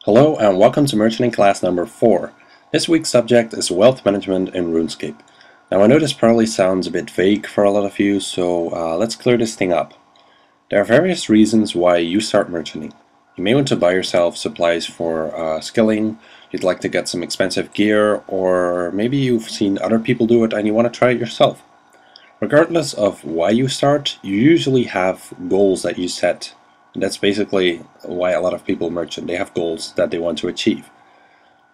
Hello and welcome to Merchanting class number 4. This week's subject is wealth management in RuneScape. Now I know this probably sounds a bit vague for a lot of you, so let's clear this thing up. There are various reasons why you start merchanting. You may want to buy yourself supplies for skilling, you'd like to get some expensive gear, or maybe you've seen other people do it and you want to try it yourself. Regardless of why you start, you usually have goals that you set. And that's basically why a lot of people merchant. They have goals that they want to achieve.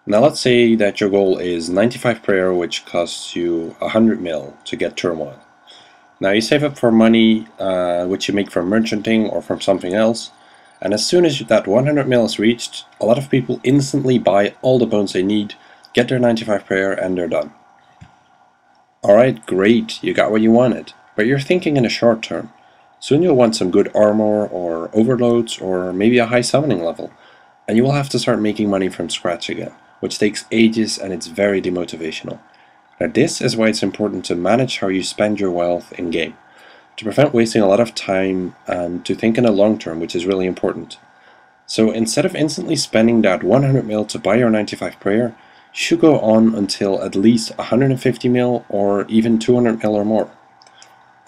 Now let's say that your goal is 95 prayer, which costs you 100 mil to get turmoil. Now you save up for money which you make from merchanting or from something else, and as soon as that 100 mil is reached, a lot of people instantly buy all the bones they need, get their 95 prayer, and they're done. Alright, great, you got what you wanted, but you're thinking in the short term. Soon you'll want some good armor or overloads or maybe a high summoning level, and you will have to start making money from scratch again, which takes ages and it's very demotivational. Now this is why it's important to manage how you spend your wealth in game, to prevent wasting a lot of time and to think in the long term, which is really important. So instead of instantly spending that 100 mil to buy your 95 prayer, you should go on until at least 150 mil or even 200 mil or more.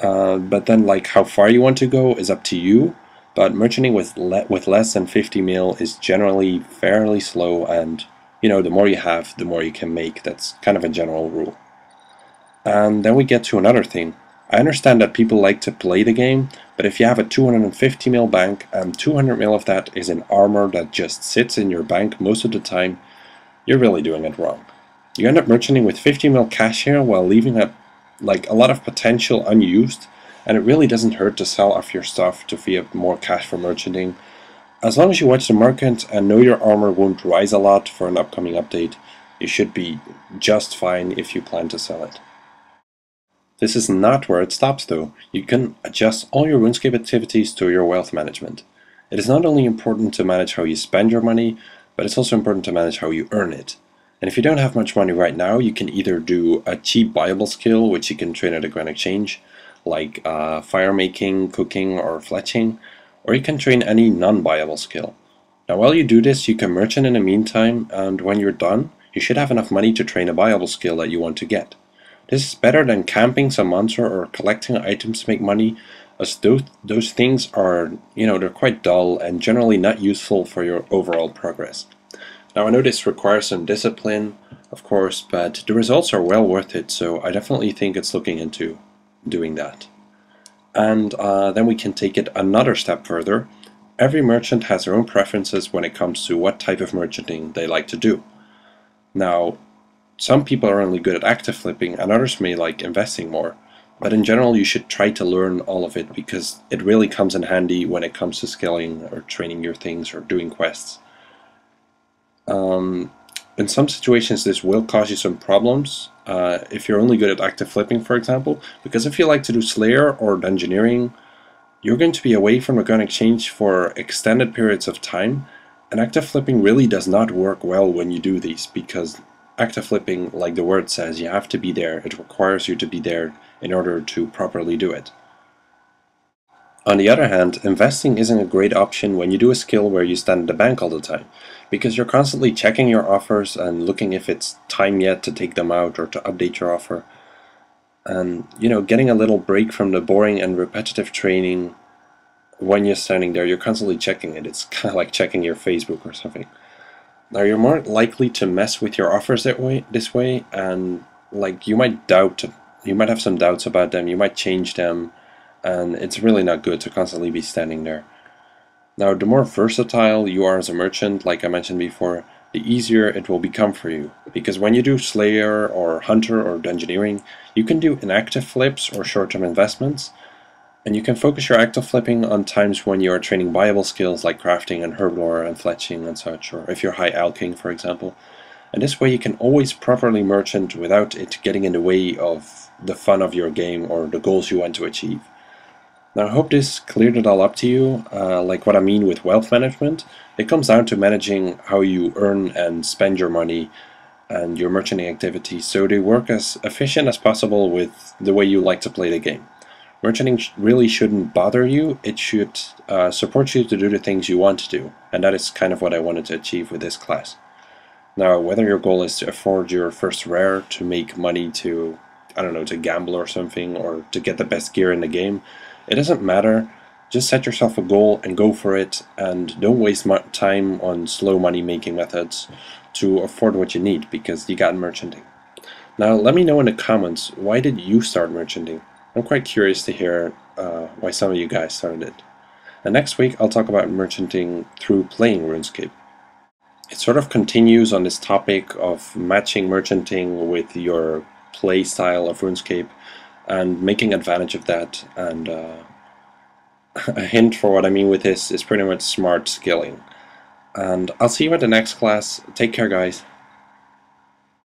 But then like how far you want to go is up to you, but merchanting with less than 50 mil is generally fairly slow, and you know, the more you have, the more you can make. That's kind of a general rule. And then we get to another thing. I understand that people like to play the game, but if you have a 250 mil bank and 200 mil of that is in armor that just sits in your bank most of the time, you're really doing it wrong. You end up merchanting with 50 mil cash here while leaving like a lot of potential unused, and it really doesn't hurt to sell off your stuff to free up more cash for merchanting. As long as you watch the market and know your armor won't rise a lot for an upcoming update, you should be just fine if you plan to sell it. This is not where it stops though. You can adjust all your RuneScape activities to your wealth management. It is not only important to manage how you spend your money, but it's also important to manage how you earn it. And if you don't have much money right now, you can either do a cheap buyable skill, which you can train at a Grand Exchange, like fire making, cooking, or fletching, or you can train any non-buyable skill. Now while you do this, you can merchant in the meantime, and when you're done, you should have enough money to train a buyable skill that you want to get. This is better than camping some monster or collecting items to make money, as those things are, they're quite dull and generally not useful for your overall progress. Now I know this requires some discipline, of course, but the results are well worth it, so I definitely think it's looking into doing that. And then we can take it another step further. Every merchant has their own preferences when it comes to what type of merchanting they like to do. Now, some people are only good at active flipping and others may like investing more, but in general you should try to learn all of it because it really comes in handy when it comes to skilling or training your things or doing quests. In some situations this will cause you some problems if you're only good at active flipping, for example, because if you like to do Slayer or Dungeoneering, you're going to be away from a gun exchange for extended periods of time, and active flipping really does not work well when you do these, because active flipping, like the word says, you have to be there. It requires you to be there in order to properly do it. On the other hand, investing isn't a great option when you do a skill where you stand at the bank all the time, because you're constantly checking your offers and looking if it's time yet to take them out or to update your offer. And, getting a little break from the boring and repetitive training when you're standing there, you're constantly checking it. It's kind of like checking your Facebook or something. Now, you're more likely to mess with your offers this way, and like you might have some doubts about them, you might change them, and it's really not good to constantly be standing there. Now, the more versatile you are as a merchant, like I mentioned before, the easier it will become for you. Because when you do Slayer or Hunter or Dungeoneering, you can do inactive flips or short-term investments, and you can focus your active flipping on times when you are training buyable skills like crafting and herblore and fletching and such, or if you're high alching, for example. And this way you can always properly merchant without it getting in the way of the fun of your game or the goals you want to achieve. Now I hope this cleared it all up to you, like what I mean with wealth management. It comes down to managing how you earn and spend your money and your merchanting activities so they work as efficient as possible with the way you like to play the game. Merchanting really shouldn't bother you. It should support you to do the things you want to do, and that is kind of what I wanted to achieve with this class. Now, whether your goal is to afford your first rare, to make money to, I don't know, to gamble or something, or to get the best gear in the game, it doesn't matter. Just set yourself a goal and go for it, and don't waste time on slow money making methods to afford what you need, because you got merchanting. Now, let me know in the comments, why did you start merchanting? I'm quite curious to hear why some of you guys started it. And next week, I'll talk about merchanting through playing RuneScape. It sort of continues on this topic of matching merchanting with your play style of RuneScape and making advantage of that. And a hint for what I mean with this is pretty much smart skilling. And I'll see you at the next class. Take care, guys.